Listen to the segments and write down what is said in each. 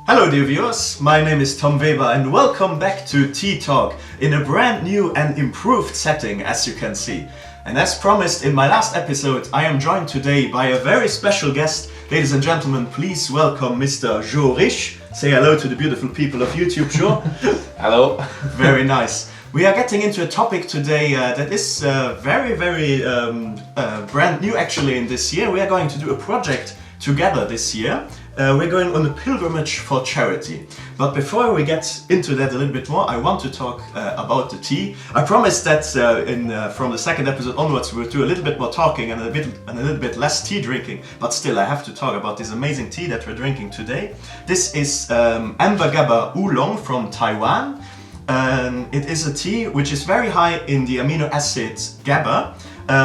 Hello dear viewers, my name is Tom Weber and welcome back to Tea Talk in a brand new and improved setting, as you can see. And as promised in my last episode, I am joined today by a very special guest. Ladies and gentlemen, please welcome Mr. Jo Risch. Say hello to the beautiful people of YouTube, Jo. Hello. Very nice. We are getting into a topic today that is very brand new actually in this year. We are going to do a project together this year. We're going on a pilgrimage for charity. But before we get into that a little bit more, I want to talk about the tea. I promised that from the second episode onwards we'll do a little bit more talking and a little bit less tea drinking. But still, I have to talk about this amazing tea that we're drinking today. This is Amber Gaba Oolong from Taiwan. It is a tea which is very high in the amino acid GABA,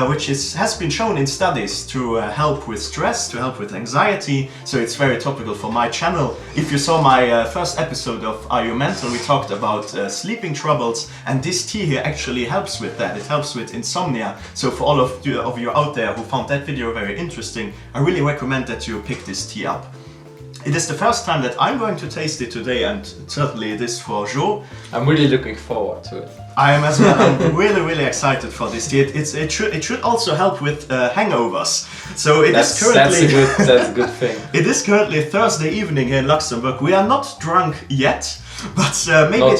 which has been shown in studies to help with stress, to help with anxiety, so it's very topical for my channel. If you saw my first episode of Are You Mental, we talked about sleeping troubles, and this tea here actually helps with that. It helps with insomnia, so for all of you out there who found that video very interesting, I really recommend that you pick this tea up. It is the first time that I'm going to taste it today, and certainly it is for Jo. I'm really looking forward to it. I am as well. I'm really excited for this tea. It should also help with hangovers. So that's a good thing. It is currently Thursday evening here in Luxembourg. We are not drunk yet, but maybe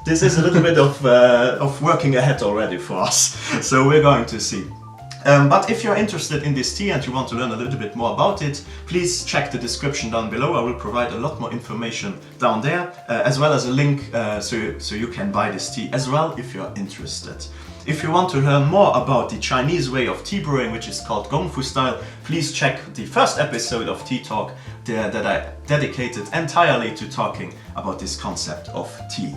this is a little bit of working ahead already for us. So we're going to see. But if you're interested in this tea and you want to learn a little bit more about it, please check the description down below. I will provide a lot more information down there, as well as a link so you can buy this tea as well if you're interested. If you want to learn more about the Chinese way of tea brewing, which is called Gongfu style, please check the first episode of Tea Talk that I dedicated entirely to talking about this concept of tea.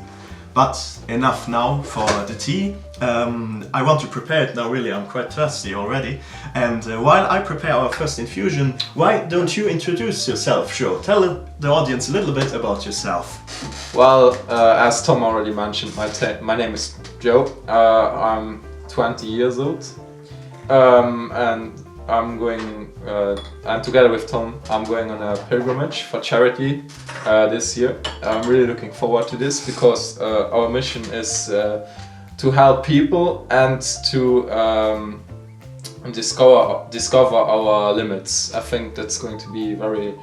But enough now for the tea. I want to prepare it now, really. I'm quite thirsty already. And while I prepare our first infusion, why don't you introduce yourself, Jo? Tell the audience a little bit about yourself. Well, as Tom already mentioned, my name is Jo. I'm 20 years old. And I'm going, and together with Tom, I'm going on a pilgrimage for charity this year. I'm really looking forward to this because our mission is to help people and to discover our limits. I think that's going to be very,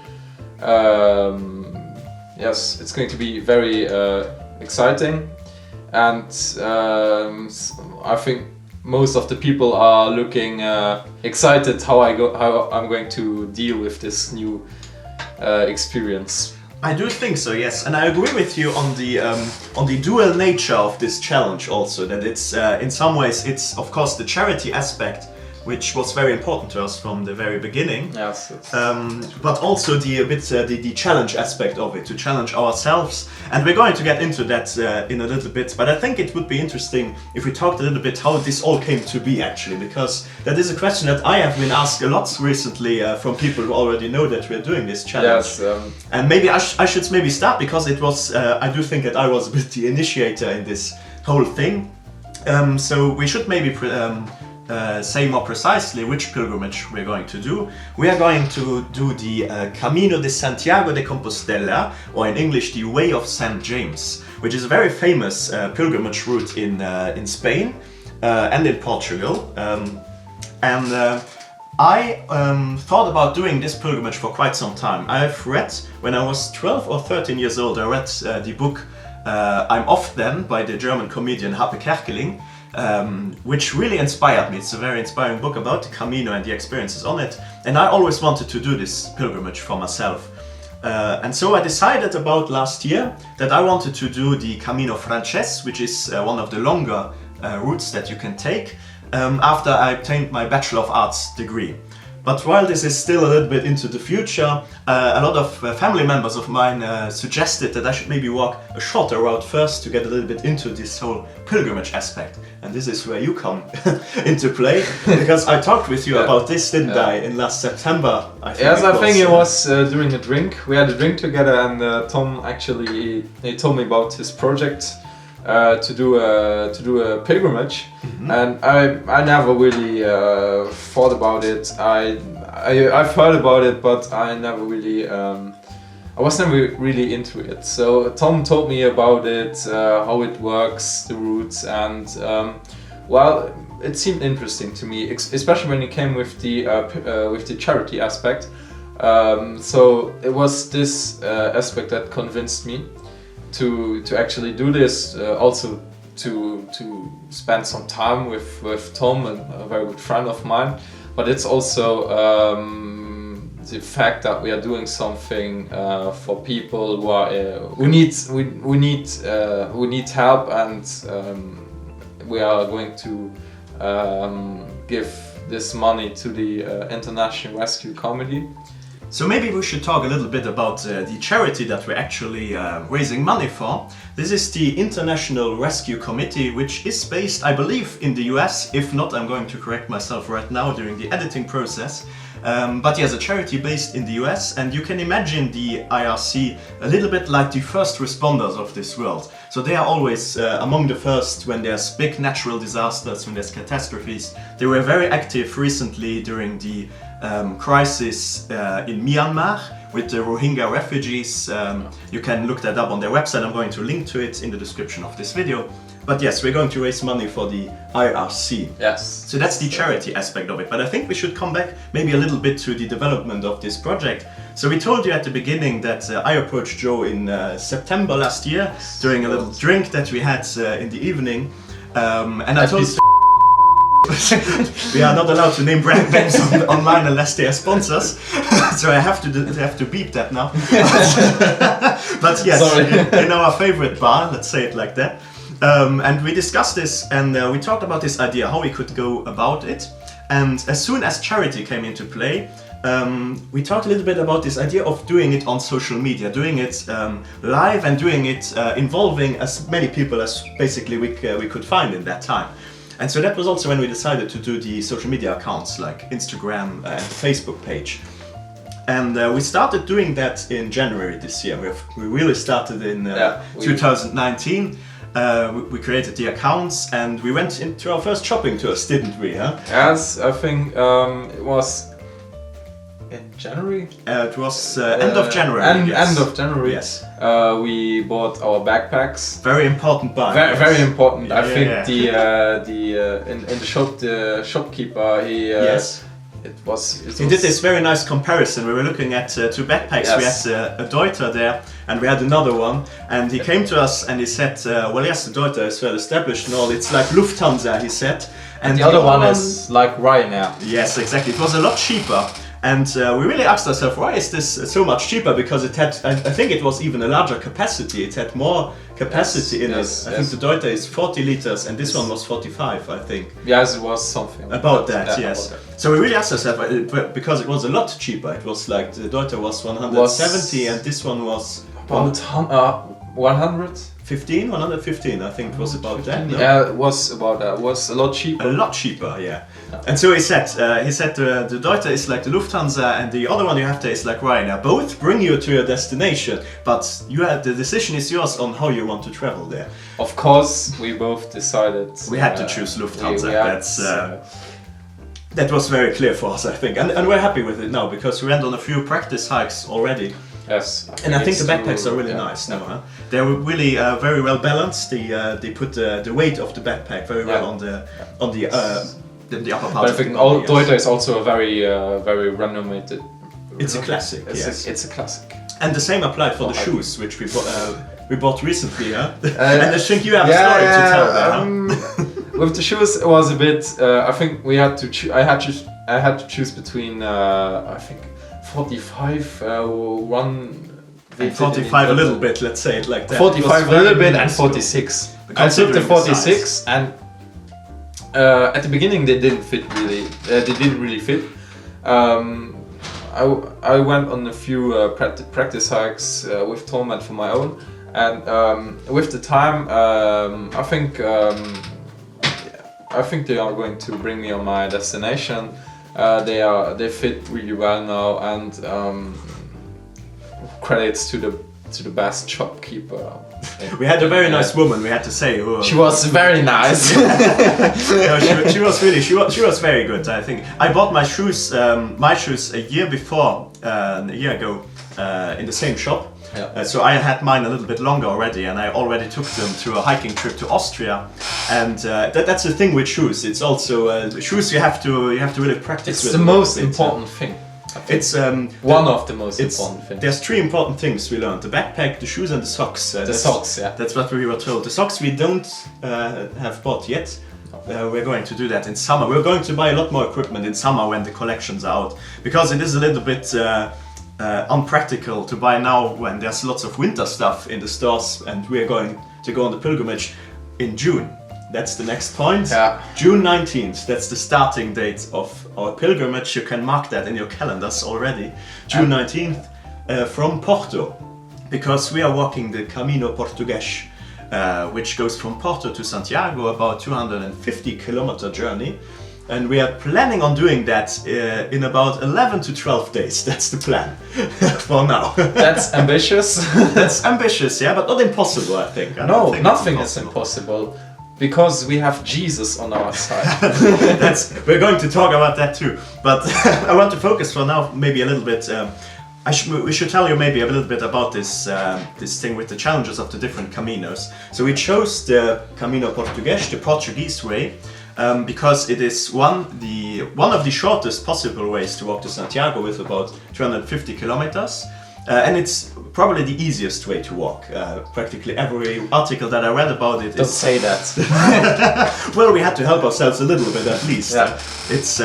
it's going to be very exciting, and I think most of the people are looking excited how I'm going to deal with this new experience. I do think so, yes, and I agree with you on the dual nature of this challenge also. That it's in some ways it's of course the charity aspect, which was very important to us from the very beginning. Yes. But also the challenge aspect of it, to challenge ourselves. And we're going to get into that in a little bit. But I think it would be interesting if we talked a little bit how this all came to be actually, because that is a question that I have been asked a lot recently from people who already know that we're doing this challenge. Yes. And maybe I should maybe start, because it was I do think that I was a bit the initiator in this whole thing. So we should maybe say more precisely which pilgrimage we're going to do. We are going to do the Camino de Santiago de Compostela, or in English the Way of St. James, which is a very famous pilgrimage route in Spain and in Portugal. I thought about doing this pilgrimage for quite some time. I've read, when I was 12 or 13 years old, I read the book I'm Off Then by the German comedian Happe Kerkeling, which really inspired me. It's a very inspiring book about the Camino and the experiences on it, and I always wanted to do this pilgrimage for myself. And so I decided about last year that I wanted to do the Camino Frances, which is one of the longer routes that you can take, after I obtained my Bachelor of Arts degree. But while this is still a little bit into the future, a lot of family members of mine suggested that I should maybe walk a shorter route first to get a little bit into this whole pilgrimage aspect. And this is where you come into play, because I talked with you about this, didn't I, in last September? I think it was during a drink. We had a drink together, and Tom actually he told me about his project to do a pilgrimage, and I never really thought about it. I've heard about it, but I never really I was never really into it. So Tom told me about it, how it works, the routes, and well, it seemed interesting to me, especially when it came with the charity aspect. So it was this aspect that convinced me to actually do this. Also to spend some time with Tom, a very good friend of mine. But it's also the fact that we are doing something for people who need help, and we are going to give this money to the International Rescue Committee. So maybe we should talk a little bit about the charity that we're actually raising money for. This is the International Rescue Committee, which is based, I believe, in the US. If not, I'm going to correct myself right now during the editing process. But yes, a charity based in the US, and you can imagine the IRC a little bit like the first responders of this world. So they are always among the first when there's big natural disasters, when there's catastrophes. They were very active recently during the crisis in Myanmar with the Rohingya refugees. You can look that up on their website. I'm going to link to it in the description of this video. But yes, we're going to raise money for the IRC. Yes. So that's the charity aspect of it. But I think we should come back maybe a little bit to the development of this project. So we told you at the beginning that I approached Jo in September last year during a little drink that we had in the evening. And I told we are not allowed to name brand names online unless they are sponsors, so I have to beep that now. But yes, in our favorite bar, let's say it like that. And we discussed this, and we talked about this idea, how we could go about it. And as soon as charity came into play, we talked a little bit about this idea of doing it on social media, doing it live, and doing it involving as many people as basically we could find in that time. And so that was also when we decided to do the social media accounts like Instagram and Facebook page. And we started doing that in January this year. We really started in 2019. We created the accounts and we went into our first shopping tours, didn't we? Huh? Yes, I think it was in January. It was end of January. End of January. Yes. We bought our backpacks. Very important buy. Very important. Yeah, I think in the shop, the shopkeeper, he he did this very nice comparison. We were looking at two backpacks. Yes. We had a Deuter there, and we had another one. And he came to us and he said, "Well, yes, the Deuter is well established and all. It's like Lufthansa," he said. And the other one is like Ryanair. Yes, exactly. It was a lot cheaper. And we really asked ourselves, why is this so much cheaper? Because it had, I think it was even a larger capacity. It had more capacity in it. I think the Deuter is 40 liters and this one was 45, I think. Yes, it was something. About that, yes. About that. So we really asked ourselves, because it was a lot cheaper. It was like, the Deuter was 170 and this one was... About 100? 115, I think it was about that. No? Yeah, it was about that. It was a lot cheaper. A lot cheaper, yeah. And so he said the Deuter is like the Lufthansa and the other one you have there is like Ryanair. Both bring you to your destination, but the decision is yours on how you want to travel there. Of course, we both decided. We had to choose Lufthansa. That was very clear for us, I think. And we're happy with it now because we went on a few practice hikes already. Yes, I think the backpacks are really nice now. Huh? They're really very well balanced. They put the weight of the backpack very well on the upper part. But I think Deuter is also a very renommed. It's a classic. It's a classic. And the same applied for the shoes, which we bought recently. Huh? And I think you have a story to tell there. With the shoes, it was a bit. I think we had to. I had to choose between. I think. 45, and 45 a little bit, let's say it like that. 45 a little bit and 46. I took the 46 and at the beginning they didn't really fit. I went on a few practice hikes with Tom and for my own, and with the time I think they are going to bring me on my destination. They fit really well now, and credits to the best shopkeeper. We had a very nice woman, we had to say. She was very nice. She was very good. I think I bought my shoes a year ago, in the same shop. Yeah. So I had mine a little bit longer already, and I already took them to a hiking trip to Austria. And that's the thing with shoes. It's also shoes you have to really practice. It's with the a little most bit. important thing. It's one of the most important things. There's 3 important things we learned: the backpack, the shoes, and the socks. The socks, yeah. That's what we were told. The socks we don't have bought yet. We're going to do that in summer. We're going to buy a lot more equipment in summer when the collections are out, because it is a little bit unpractical to buy now when there's lots of winter stuff in the stores, and we're going to go on the pilgrimage in June. That's the next point. Yeah. June 19th, that's the starting date of our pilgrimage. You can mark that in your calendars already. June 19th from Porto, because we are walking the Camino Português, which goes from Porto to Santiago, about 250 kilometer journey. And we are planning on doing that in about 11 to 12 days. That's the plan for now. That's ambitious. That's ambitious, yeah, but not impossible, I think. I don't No, think nothing it's is impossible. Because we have Jesus on our side. We're going to talk about that too. But I want to focus for now maybe a little bit. We should tell you maybe a little bit about this thing with the challenges of the different caminos. So we chose the Camino Português, the Portuguese way, because it is one of the shortest possible ways to walk to Santiago, with about 250 kilometers. And it's probably the easiest way to walk. Practically every article that I read about it Don't say that. well, we had to help ourselves a little bit at least. Yeah. It's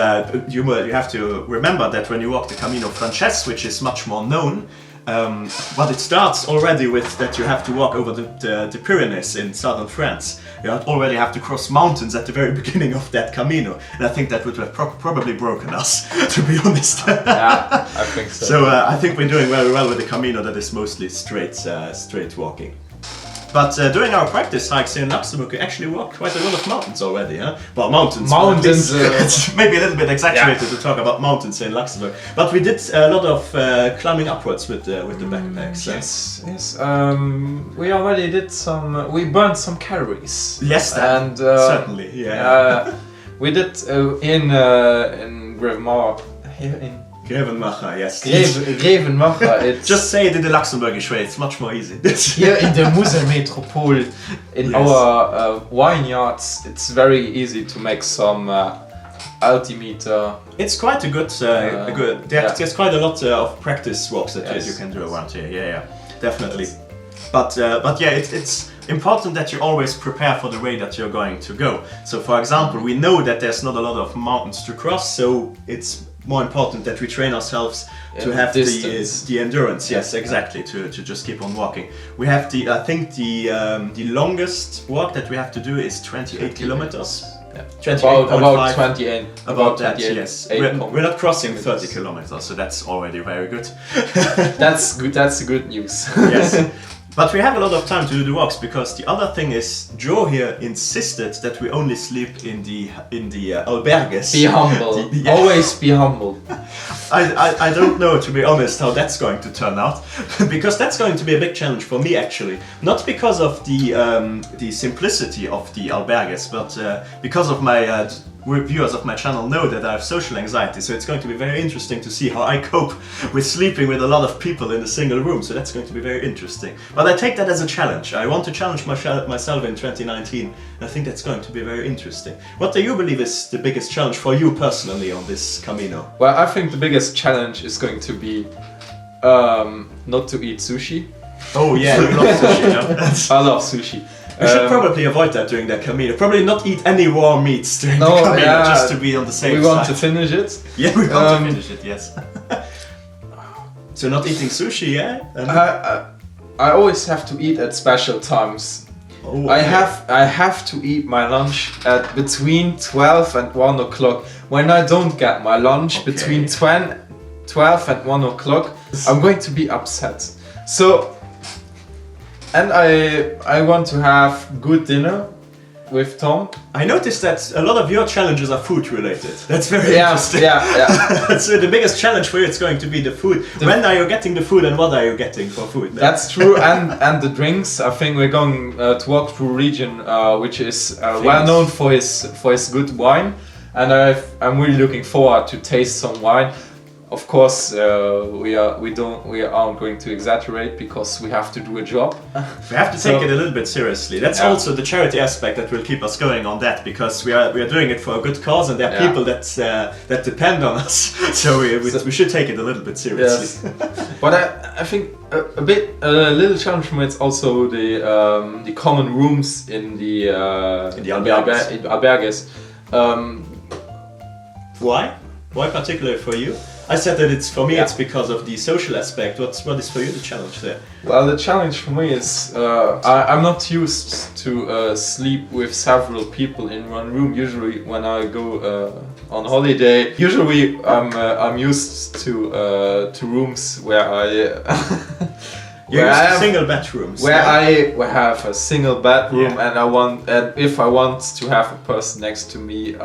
you have to remember that when you walk the Camino Frances, which is much more known, but it starts already with that you have to walk over the Pyrenees in southern France. You already have to cross mountains at the very beginning of that Camino, and I think that would have probably broken us, to be honest. Yeah, I think so. So I think we're doing very well with the Camino that is mostly straight walking. But during our practice hikes in Luxembourg, we actually walked quite a lot of mountains already, huh? Well, mountains. Mountains. It's maybe a little bit exaggerated to talk about mountains in Luxembourg, but we did a lot of climbing upwards with the backpacks. Yes. We already did some. We burned some calories. Yes, and certainly. Yeah. We did in Grevenmacher. Here in Grevenmacher, yes. Grevenmacher. It's Just say it in the Luxembourgish way. It's much more easy. here in the Muselmetropole, in our vineyards. It's very easy to make some altimeter. It's quite a good. There's quite a lot of practice walks that Yes. you can do around here. Yeah, definitely. But yeah, it's important that you always prepare for the way that you're going to go. So, for example, we know that there's not a lot of mountains to cross, so it's more important that we train ourselves to have the endurance. Yes, exactly. To just keep on walking. We have I think the longest walk that we have to do is 28 kilometers. Yeah. 28.5. About 28. About that, 28, yes. 8 We're not crossing 30 kilometers, so that's already very good. That's good. That's good news. Yes. But we have a lot of time to do the walks, because the other thing is, Jo here insisted that we only sleep in the albergues. Be humble. Always be humble. I don't know, to be honest, how that's going to turn out, because that's going to be a big challenge for me actually. Not because of the simplicity of the albergues, but because of my viewers of my channel know that I have social anxiety, so it's going to be very interesting to see how I cope with sleeping with a lot of people in a single room, so that's going to be very interesting. But I take that as a challenge. I want to challenge myself in 2019, and I think that's going to be very interesting. What do you believe is the biggest challenge for you personally on this Camino? Well, I think the biggest challenge is going to be not to eat sushi. Oh yeah, you love sushi, no? I love sushi. We should probably avoid that during the Camino. Probably not eat any raw meats during the Camino, just to be on the safe side. We want to finish it. Yeah, we want to finish it, yes. So not eating sushi, yeah? I always have to eat at special times. Oh, okay. I have to eat my lunch at between 12 and 1 o'clock. When I don't get my lunch between 12 and 1 o'clock, I'm going to be upset. So, and I want to have good dinner with Tom. I noticed that a lot of your challenges are food related. That's very interesting. Yeah. So the biggest challenge for you is going to be the food. When are you getting the food and what are you getting for food? That's true, and the drinks. I think we're going to walk through a region which is well known for his good wine, and I'm really looking forward to taste some wine. of course, we aren't going to exaggerate because we have to do a job. We have to take it a little bit seriously. That's also the charity aspect that will keep us going on that, because we are doing it for a good cause, and there are people that depend on us. So we should take it a little bit seriously. Yes. But I think a little challenge for me is also the common rooms in the albergues. Why? Why particularly for you? I said that it's for me. It's because of the social aspect. What is for you the challenge there? Well, the challenge for me is I'm not used to sleep with several people in one room. Usually, when I go on holiday, I'm used to rooms where single bedrooms. Where I have a single bedroom, and if I want to have a person next to me,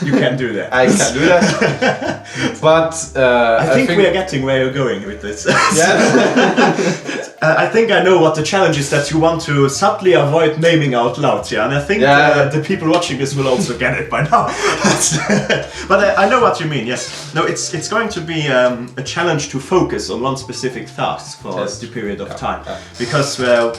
you can do that. I can do that. But I think we are getting where you're going with this. I think I know what the challenge is that you want to subtly avoid naming out loud. Yeah, and I think the people watching this will also get it by now. But I know what you mean. Yes. No, it's going to be a challenge to focus on one specific task for the period of time, because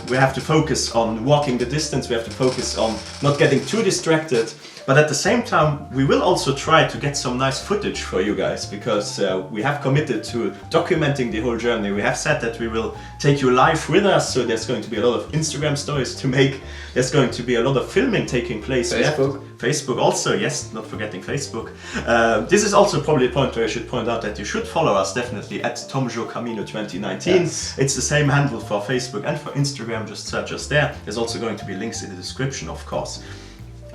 we have to focus on walking the distance. We have to focus on not getting too distracted. But at the same time, we will also try to get some nice footage for you guys, because we have committed to documenting the whole journey. We have said that we will take you live with us, so there's going to be a lot of Instagram stories to make. There's going to be a lot of filming taking place. Facebook also, yes, not forgetting Facebook. This is also probably a point where I should point out that you should follow us definitely at TomJoCamino 2019. Yes. It's the same handle for Facebook and for Instagram, just search us there. There's also going to be links in the description, of course.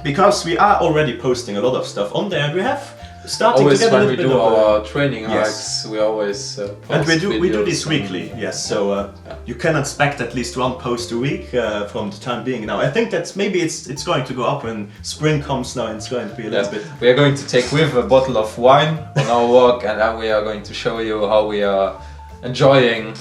Because we are already posting a lot of stuff on there, and we have starting to get a little bit of our training hikes, we always post and we do this videos weekly, yes. So you can expect at least one post a week from the time being. Now I think that maybe it's going to go up when spring comes now, and it's going to be a little bit. We are going to take with a bottle of wine on our walk, and then we are going to show you how we are enjoying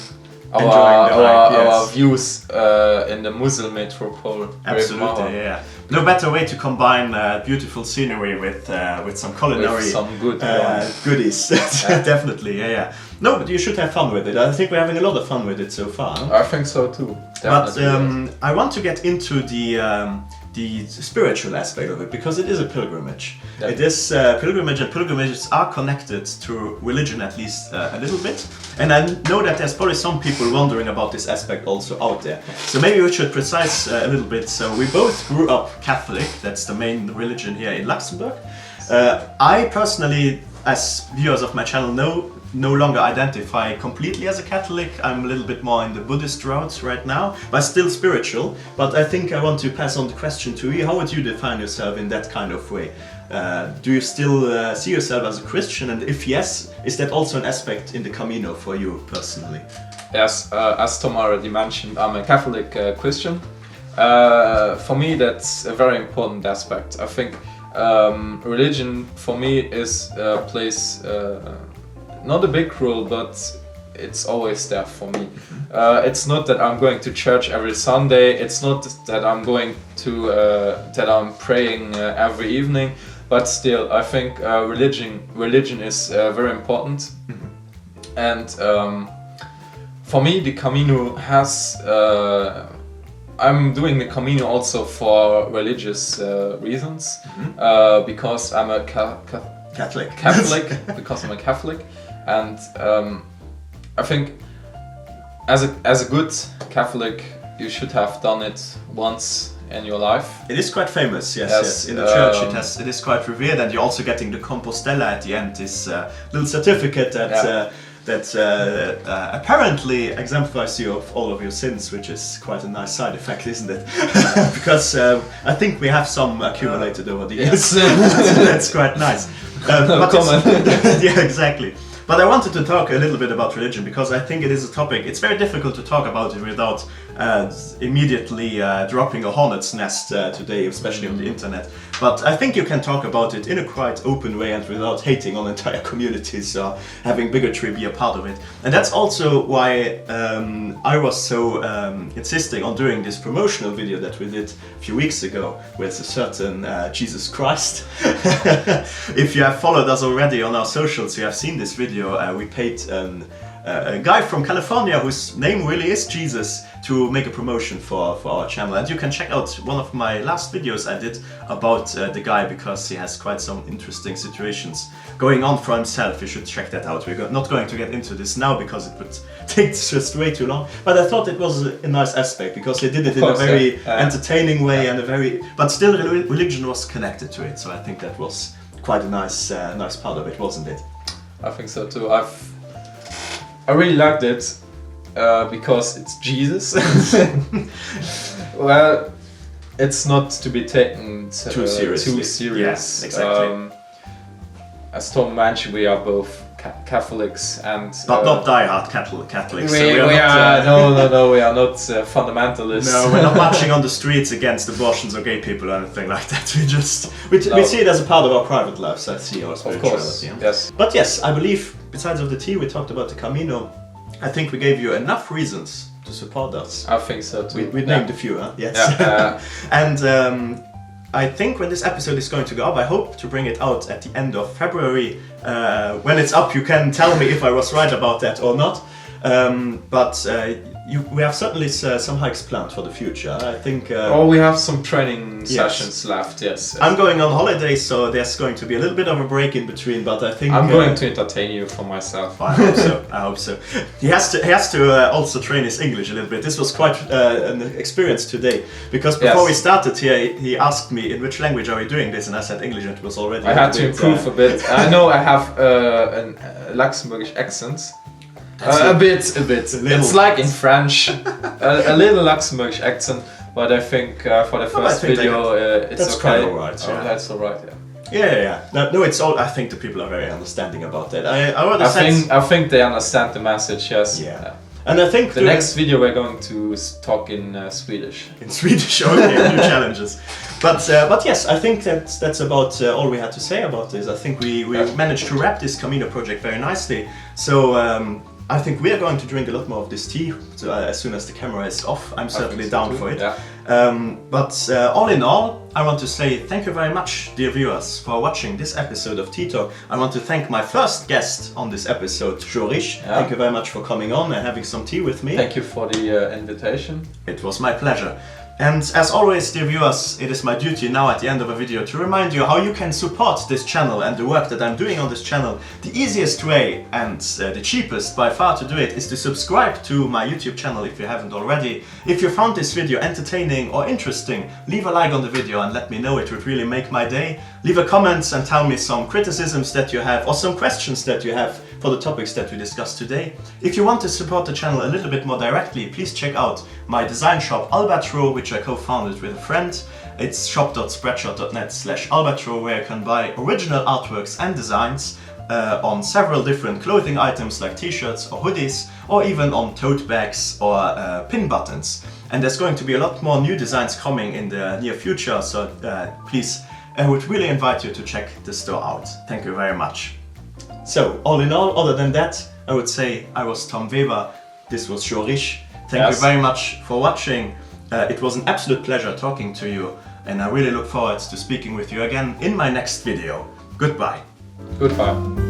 our views in the Musil metropole. Absolutely, yeah. No better way to combine beautiful scenery with some culinary with some good goodies. Definitely, yeah. No, but you should have fun with it. I think we're having a lot of fun with it so far. I think so too. Definitely. But I want to get into the spiritual aspect of it, because it is a pilgrimage. It is pilgrimage, and pilgrimages are connected to religion, at least a little bit. And I know that there's probably some people wondering about this aspect also out there. So maybe we should precise a little bit. So we both grew up Catholic. That's the main religion here in Luxembourg. I personally, as viewers of my channel know, no longer identify completely as a Catholic. I'm a little bit more in the Buddhist route right now, but still spiritual. But I think I want to pass on the question to you. How would you define yourself in that kind of way? Do you still see yourself as a Christian? And if yes, is that also an aspect in the Camino for you personally? Yes, as Tom already mentioned, I'm a Catholic Christian. For me, that's a very important aspect. I think religion for me plays not a big role, but it's always there for me. It's not that I'm going to church every Sunday. It's not that I'm going to that I'm praying every evening. But still, I think religion is very important. And for me, the Camino has. I'm doing the Camino also for religious reasons, because I'm a Catholic. Because I'm a Catholic, and I think as a good Catholic, you should have done it once in your life. It is quite famous, yes. In the church, it is quite revered, and you're also getting the Compostela at the end. This little certificate that apparently exemplifies you of all of your sins, which is quite a nice side effect, isn't it? Because I think we have some accumulated over the years. That's quite nice. Yeah, exactly. But I wanted to talk a little bit about religion, because I think it is a topic. It's very difficult to talk about it without immediately dropping a hornet's nest today, especially on the internet. But I think you can talk about it in a quite open way and without hating on entire communities or having bigotry be a part of it. And that's also why I was so insisting on doing this promotional video that we did a few weeks ago with a certain Jesus Christ. If you have followed us already on our socials, you have seen this video. video, we paid a guy from California whose name really is Jesus to make a promotion for our channel. And you can check out one of my last videos I did about the guy, because he has quite some interesting situations going on for himself. You should check that out. We're not going to get into this now because it would take just way too long. But I thought it was a nice aspect because he did it in a very entertaining way and but still religion was connected to it. So I think that was quite a nice part of it, wasn't it? I think so too. I really liked it because it's Jesus. Well, it's not to be taken too seriously. Yes, exactly. As Tom mentioned, we are both Catholics and not die-hard Catholics. We are not fundamentalists. No, we're not marching on the streets against abortions or gay people or anything like that. We see it as a part of our private lives. I see our spirituality. Of course, yes. But yes, I believe besides of the tea, we talked about the Camino. I think we gave you enough reasons to support us. I think so too. We named a few, huh? Yes. Yeah, and I think when this episode is going to go up, I hope to bring it out at the end of February. When it's up, you can tell me if I was right about that or not. We have certainly some hikes planned for the future. I think. We have some training sessions left. Yes. I'm going on holiday, so there's going to be a little bit of a break in between. But I think I'm going to entertain you for myself. I hope so. I hope so. He has to also train his English a little bit. This was quite an experience today, because before we started here, he asked me in which language are we doing this, and I said English, and it was already. I had to improve a bit. I know I have a Luxembourgish accent. A bit. It's like in French, a little Luxembourgish accent, but I think for the first video it's that's okay. quite alright. Yeah. That's alright. Yeah. No, it's all. I think the people are very understanding about that. I think they understand the message. Yes. Yeah. And I think the next video we're going to talk in Swedish. In Swedish, okay, new challenges. But yes, I think that's about all we had to say about this. I think we managed to wrap this Camino project very nicely. So. I think we are going to drink a lot more of this tea as soon as the camera is off. I'm certainly down for it. Yeah. But all in all, I want to say thank you very much, dear viewers, for watching this episode of Tea Talk. I want to thank my first guest on this episode, Jo Risch. Yeah. Thank you very much for coming on and having some tea with me. Thank you for the invitation. It was my pleasure. And as always, dear viewers, it is my duty now at the end of a video to remind you how you can support this channel and the work that I'm doing on this channel. The easiest way and the cheapest by far to do it is to subscribe to my YouTube channel if you haven't already. If you found this video entertaining or interesting, leave a like on the video and let me know. It would really make my day. Leave a comment and tell me some criticisms that you have or some questions that you have for the topics that we discussed today. If you want to support the channel a little bit more directly, please check out my design shop Albatro, which I co-founded with a friend. It's shop.spreadshirt.net/albatro, where you can buy original artworks and designs on several different clothing items like t-shirts or hoodies, or even on tote bags or pin buttons. And there's going to be a lot more new designs coming in the near future, so please, I would really invite you to check the store out. Thank you very much. So, all in all, other than that, I would say I was Tom Weber, this was Jo Risch. Thank you very much for watching. It was an absolute pleasure talking to you, and I really look forward to speaking with you again in my next video. Goodbye. Goodbye.